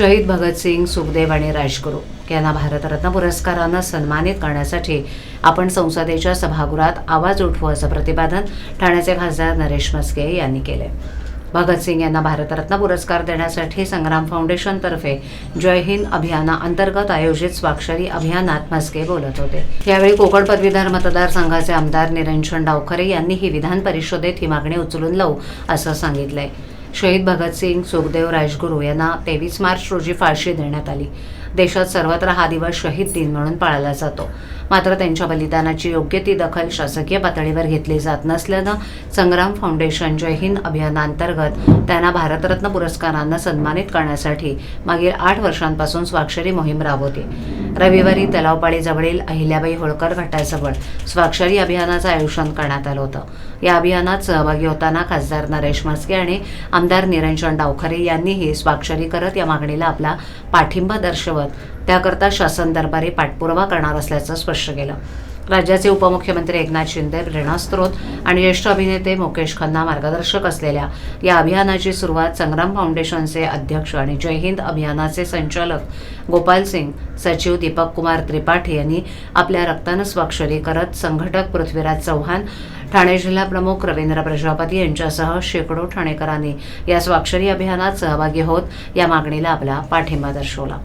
शहीद भगतसिंग, सुखदेव आणि राजगुरू यांना भारतरत्न पुरस्कारानं सन्मानित करण्यासाठी आपण संसदेच्या सभागृहात आवाज उठवू असं प्रतिपादन ठाण्याचे खासदार नरेश म्हस्के यांनी केले. भगतसिंग यांना भारतरत्न पुरस्कार देण्यासाठी संग्राम फाउंडेशनतर्फे जय हिंद अभियानाअंतर्गत आयोजित स्वाक्षरी अभियानात म्हस्के बोलत होते. यावेळी कोकण पदवीधर मतदारसंघाचे आमदार निरंजन डावखरे यांनी ही विधान परिषदेत ही मागणी उचलून लावू असं सांगितलंय. शहीद भगतसिंग, सुखदेव, राजगुरू यांना 23 मार्च रोजी फाशी देण्यात आली. देशात सर्वत्र हा दिवस शहीद दिन म्हणून पाळला जातो. मात्र त्यांच्या बलिदानाची योग्य ती दखल शासकीय पातळीवर घेतली जात नसल्यानं संग्राम फाउंडेशन जय हिंद अभियानाअंतर्गत त्यांना भारतरत्न पुरस्कारानं सन्मानित करण्यासाठी मागील 8 वर्षांपासून स्वाक्षरी मोहीम राबवते. रविवारी तलावपाळीजवळील अहिल्याबाई होळकर घाटाजवळ स्वाक्षरी अभियानाचं आयोजन करण्यात आलं होतं. या अभियानात सहभागी होताना खासदार नरेश म्हस्के आणि आमदार निरंजन डावखरे यांनीही स्वाक्षरी करत या मागणीला आपला पाठिंबा दर्शवत त्याकरता शासन दरबारी पाठपुरावा करणार असल्याचं स्पष्ट केलं. राज्याचे उपमुख्यमंत्री एकनाथ शिंदे, प्रेरणा स्रोत आणि ज्येष्ठ अभिनेते मुकेश खन्ना मार्गदर्शक असलेल्या या अभियानाची सुरुवात संग्राम फाउंडेशनचे अध्यक्ष आणि जय हिंद अभियानाचे संचालक गोपाल सिंग, सचिव दीपक कुमार त्रिपाठी यांनी आपल्या रक्तानं स्वाक्षरी करत संघटक पृथ्वीराज चव्हाण, ठाणे जिल्हा प्रमुख रवींद्र प्रजापती यांच्यासह शेकडो ठाणेकरांनी या स्वाक्षरी अभियानात सहभागी होत या मागणीला आपला पाठिंबा दर्शवला.